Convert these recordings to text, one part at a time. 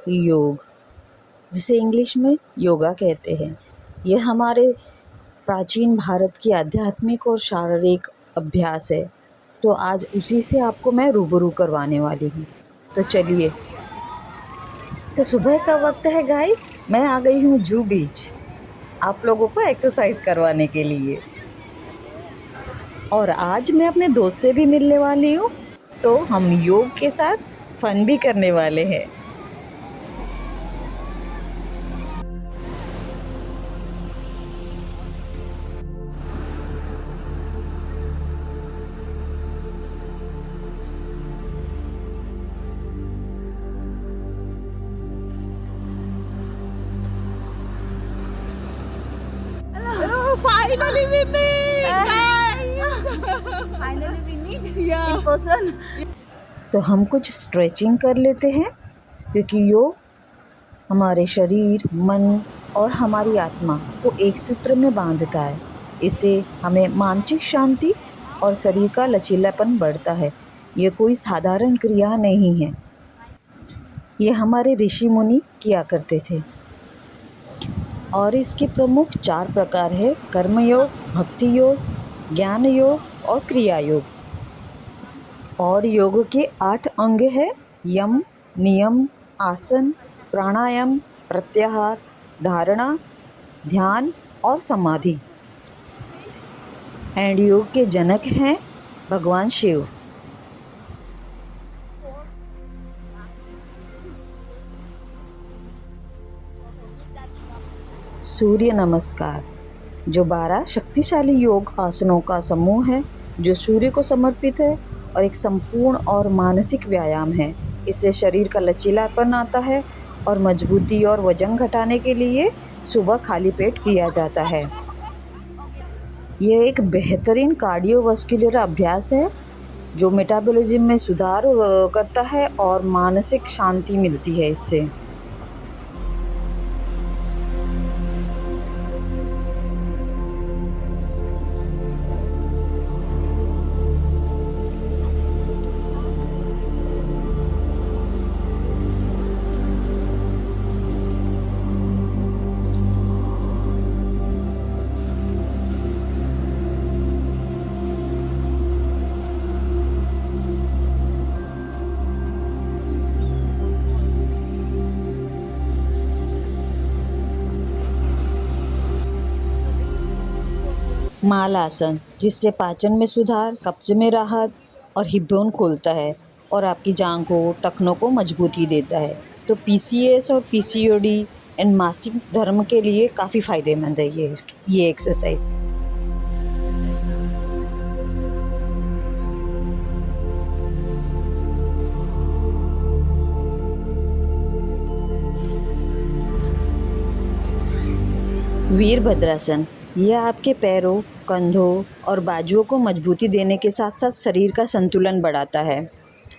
योग, जिसे इंग्लिश में योगा कहते हैं, यह हमारे प्राचीन भारत की आध्यात्मिक और शारीरिक अभ्यास है। तो आज उसी से आपको मैं रूबरू करवाने वाली हूँ। तो चलिए। तो सुबह का वक्त है गाइस, मैं आ गई हूँ जू बीच आप लोगों को एक्सरसाइज करवाने के लिए। और आज मैं अपने दोस्त से भी मिलने वाली हूँ, तो हम योग के साथ फन भी करने वाले हैं। Finally we meet, guys! Finally we meet Yeah. in person. तो हम कुछ स्ट्रेचिंग कर लेते हैं, क्योंकि योग हमारे शरीर, मन और हमारी आत्मा को एक सूत्र में बांधता है। इससे हमें मानसिक शांति और शरीर का लचीलापन बढ़ता है। ये कोई साधारण क्रिया नहीं है, ये हमारे ऋषि मुनि किया करते थे। और इसके प्रमुख 4 प्रकार है: कर्म योग, भक्ति योग, ज्ञान योग और क्रिया योग। और योग के 8 अंग हैं: यम, नियम, आसन, प्राणायाम, प्रत्याहार, धारणा, ध्यान और समाधि। एंड योग के जनक हैं भगवान शिव। सूर्य नमस्कार, जो 12 शक्तिशाली योग आसनों का समूह है, जो सूर्य को समर्पित है और एक संपूर्ण और मानसिक व्यायाम है। इससे शरीर का लचीलापन आता है और मजबूती और वजन घटाने के लिए सुबह खाली पेट किया जाता है। यह एक बेहतरीन कार्डियोवास्कुलर अभ्यास है जो मेटाबॉलिज्म में सुधार करता है और मानसिक शांति मिलती है इससे। मालासन, जिससे पाचन में सुधार, कब्ज में राहत और हिप बोन खोलता है और आपकी जांघों, टखनों को मजबूती देता है। तो पीसीएस और पीसीओडी एंड मासिक धर्म के लिए काफ़ी फ़ायदेमंद है ये एक्सरसाइज। वीरभद्रासन, यह आपके पैरों, कंधों और बाजुओं को मजबूती देने के साथ साथ शरीर का संतुलन बढ़ाता है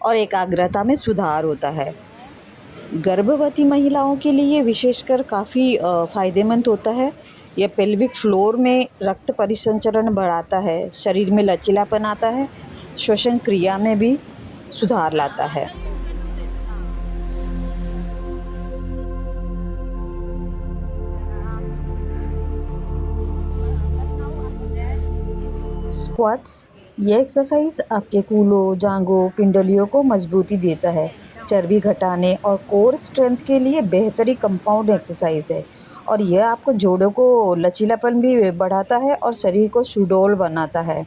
और एकाग्रता में सुधार होता है। गर्भवती महिलाओं के लिए विशेषकर काफ़ी फ़ायदेमंद होता है। यह पेल्विक फ्लोर में रक्त परिसंचरण बढ़ाता है, शरीर में लचीलापन आता है, श्वसन क्रिया में भी सुधार लाता है। स्क्वाट्स, ये एक्सरसाइज आपके कूल्हों, जांघों, पिंडलियों को मजबूती देता है, चर्बी घटाने और कोर स्ट्रेंथ के लिए बेहतरीन कंपाउंड एक्सरसाइज है। और यह आपको जोड़ों को लचीलापन भी बढ़ाता है और शरीर को सुडौल बनाता है।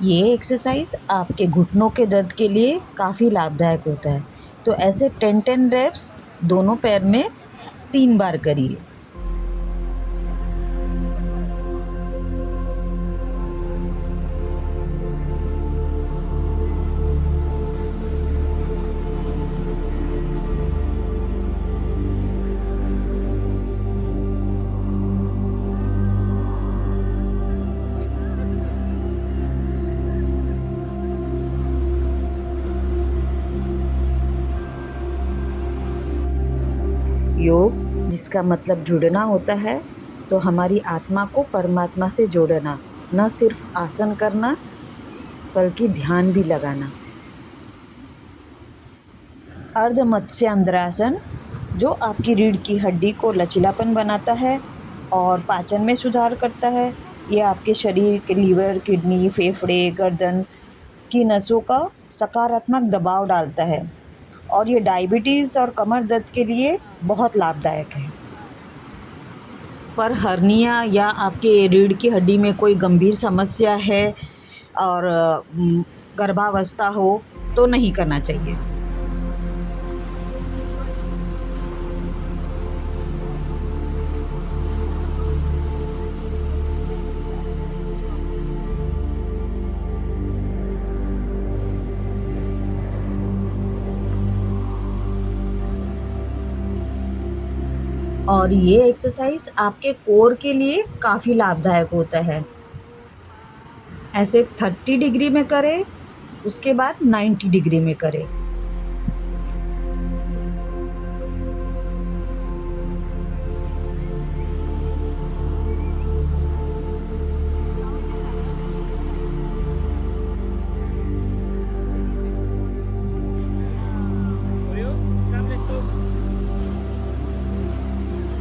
ये एक्सरसाइज आपके घुटनों के दर्द के लिए काफ़ी लाभदायक होता है। तो ऐसे 10 रेप्स दोनों पैर में 3 बार करिए। योग जिसका मतलब जुड़ना होता है, तो हमारी आत्मा को परमात्मा से जोड़ना, न सिर्फ आसन करना बल्कि ध्यान भी लगाना। अर्ध मत्स्यांद्रासन जो आपकी रीढ़ की हड्डी को लचीलापन बनाता है और पाचन में सुधार करता है। ये आपके शरीर के लीवर, किडनी, फेफड़े, गर्दन की नसों का सकारात्मक दबाव डालता है और ये डायबिटीज़ और कमर दर्द के लिए बहुत लाभदायक है। पर हर्निया या आपके रीढ़ की हड्डी में कोई गंभीर समस्या है और गर्भावस्था हो तो नहीं करना चाहिए। और ये एक्सरसाइज आपके कोर के लिए काफ़ी लाभदायक होता है। ऐसे 30 डिग्री में करें, उसके बाद 90 डिग्री में करें।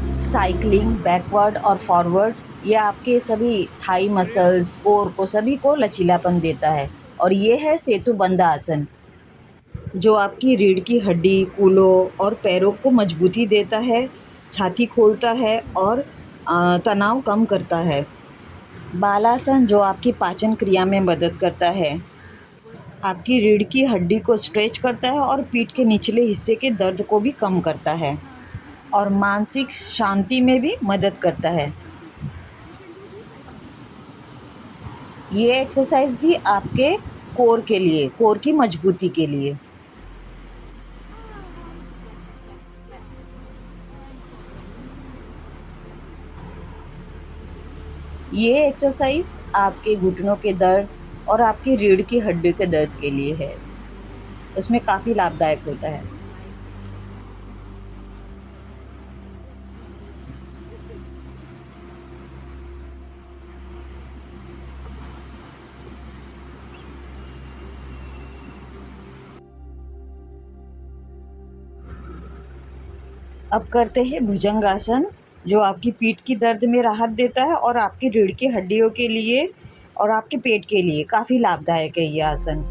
साइकिलिंग बैकवर्ड और फॉरवर्ड ये आपके सभी थाई मसल्स, कोर को सभी को लचीलापन देता है। और ये है सेतुबंध आसन जो आपकी रीढ़ की हड्डी, कूल्हों और पैरों को मजबूती देता है, छाती खोलता है और तनाव कम करता है। बालासन जो आपकी पाचन क्रिया में मदद करता है, आपकी रीढ़ की हड्डी को स्ट्रेच करता है और पीठ के निचले हिस्से के दर्द को भी कम करता है और मानसिक शांति में भी मदद करता है। ये एक्सरसाइज भी आपके कोर के लिए, कोर की मजबूती के लिए। ये एक्सरसाइज आपके घुटनों के दर्द और आपकी रीढ़ की हड्डी के दर्द के लिए है। उसमें काफ़ी लाभदायक होता है। अब करते हैं भुजंगासन जो आपकी पीठ की दर्द में राहत देता है और आपकी रीढ़ की हड्डियों के लिए और आपके पेट के लिए काफ़ी लाभदायक है ये आसन।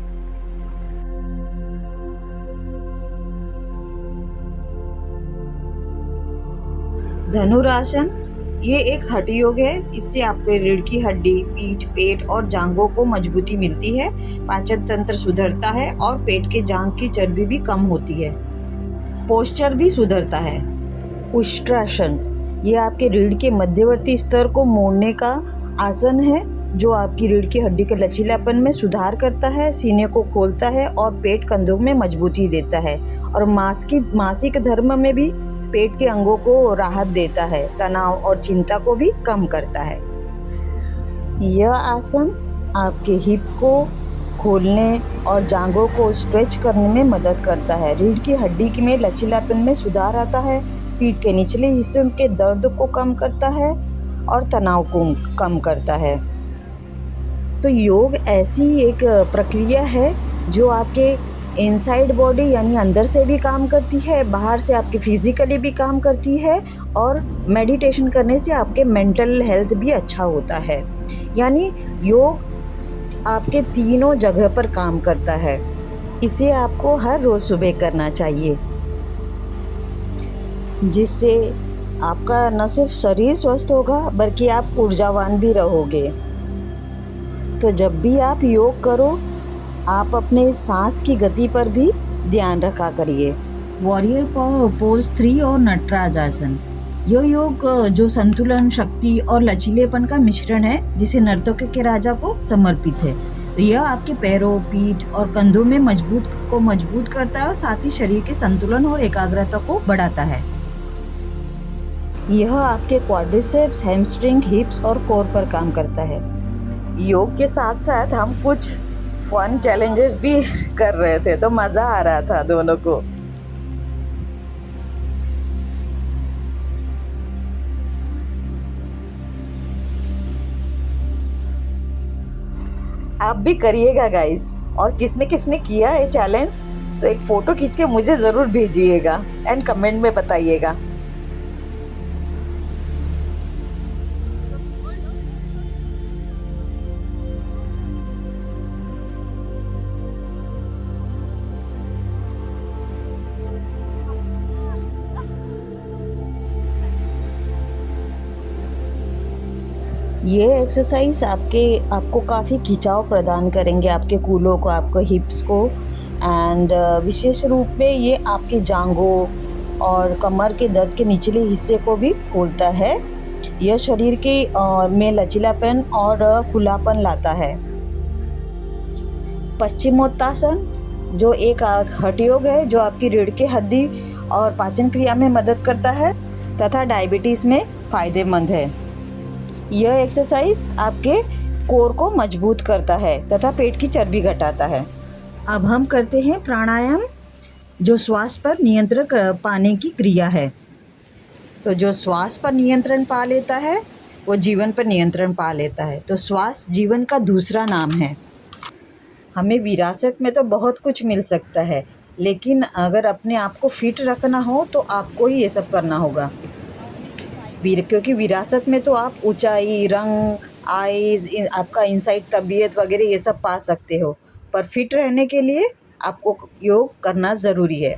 धनुरासन ये एक हठ योग है। इससे आपके रीढ़ की हड्डी, पीठ, पेट और जांघों को मजबूती मिलती है, पाचन तंत्र सुधरता है और पेट के जांघ की चर्बी भी कम होती है, पोस्चर भी सुधरता है। उष्ट्रासन ये आपके रीढ़ के मध्यवर्ती स्तर को मोड़ने का आसन है जो आपकी रीढ़ की हड्डी के लचीलापन में सुधार करता है, सीने को खोलता है और पेट कंधों में मजबूती देता है और मासिक धर्म में भी पेट के अंगों को राहत देता है, तनाव और चिंता को भी कम करता है। यह आसन आपके हिप को खोलने और जांघों को स्ट्रेच करने में मदद करता है, रीढ़ की हड्डी में लचीलापन में सुधार आता है, पीठ के निचले हिस्से के दर्द को कम करता है और तनाव को कम करता है। तो योग ऐसी एक प्रक्रिया है जो आपके इनसाइड बॉडी यानी अंदर से भी काम करती है, बाहर से आपके फिजिकली भी काम करती है और मेडिटेशन करने से आपके मेंटल हेल्थ भी अच्छा होता है। यानी योग आपके तीनों जगह पर काम करता है। इसे आपको हर रोज़ सुबह करना चाहिए, जिससे आपका न सिर्फ शरीर स्वस्थ होगा बल्कि आप ऊर्जावान भी रहोगे। तो जब भी आप योग करो, आप अपने सांस की गति पर भी ध्यान रखा करिए। वॉरियर पोज 3 और नटराज आसन, यह योग जो संतुलन, शक्ति और लचीलेपन का मिश्रण है, जिसे नर्तकों के राजा को समर्पित है। तो यह आपके पैरों, पीठ और कंधों में मजबूत करता है और साथ ही शरीर के संतुलन और एकाग्रता को बढ़ाता है। यह आपके क्वाड्रिसेप्स, हैमस्ट्रिंग, हिप्स और कोर पर काम करता है। योग के साथ साथ हम कुछ फन चैलेंजेस भी कर रहे थे, तो मज़ा आ रहा था दोनों को। आप भी करिएगा गाइस। और किसने किसने किया है चैलेंज तो एक फ़ोटो खींच के मुझे ज़रूर भेजिएगा एंड कमेंट में बताइएगा। ये एक्सरसाइज आपको काफ़ी खिंचाव प्रदान करेंगे, आपके कूल्हों को, आपके हिप्स को एंड विशेष रूप में ये आपके जांघों और कमर के दर्द के निचले हिस्से को भी खोलता है। यह शरीर के में लचीलापन और खुलापन लाता है। पश्चिमोत्तासन जो एक हठ योग है जो आपकी रीढ़ की हड्डी और पाचन क्रिया में मदद करता है तथा डायबिटीज़ में फ़ायदेमंद है। यह एक्सरसाइज आपके कोर को मजबूत करता है तथा पेट की चर्बी घटाता है। अब हम करते हैं प्राणायाम, जो श्वास पर नियंत्रण पाने की क्रिया है। तो जो श्वास पर नियंत्रण पा लेता है वो जीवन पर नियंत्रण पा लेता है। तो श्वास जीवन का दूसरा नाम है। हमें विरासत में तो बहुत कुछ मिल सकता है, लेकिन अगर अपने आप को फिट रखना हो तो आपको ही ये सब करना होगा। क्योंकि विरासत में तो आप ऊंचाई, रंग, आइज़, आपका इंसाइट, तबीयत वगैरह ये सब पा सकते हो, पर फिट रहने के लिए आपको योग करना ज़रूरी है।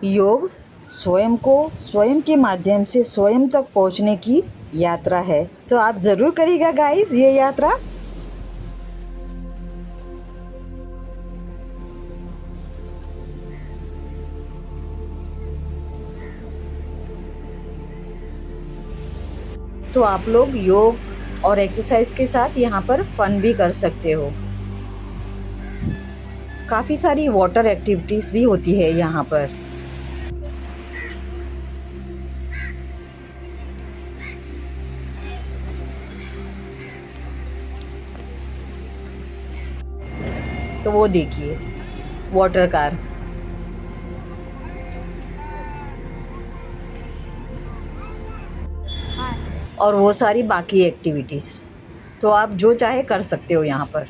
योग स्वयं को स्वयं के माध्यम से स्वयं तक पहुंचने की यात्रा है। तो आप ज़रूर करिएगा गाइस ये यात्रा। तो आप लोग योग और एक्सरसाइज के साथ यहाँ पर फन भी कर सकते हो। काफ़ी सारी वाटर एक्टिविटीज़ भी होती है यहाँ पर। तो वो देखिए वाटर कार, और वो सारी बाकी एक्टिविटीज़। तो आप जो चाहे कर सकते हो यहाँ पर।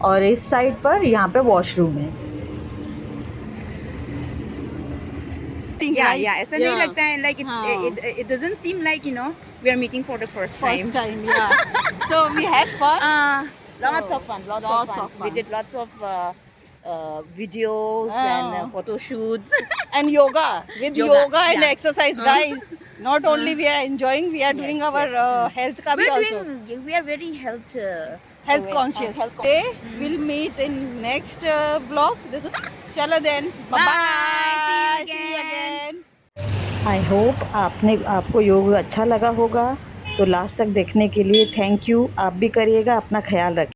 और इस साइड पर यहाँ पे वॉशरूम है। Yeah, ऐसा नहीं लगता है like it doesn't seem like we are meeting for the first time. First time, yeah. So we had fun. Lots of fun. We did lots of videos and photo shoots. And yoga. With yoga and yeah. exercise, guys. Not only we are enjoying, we are doing our health ka bhi also. We are very health Health conscious. Okay, we'll meet in next vlog. This is chalo then. Bye bye. See you again. I hope आपको योग अच्छा लगा होगा। तो last तक देखने के लिए थैंक यू। आप भी करिएगा, अपना ख्याल रखिए।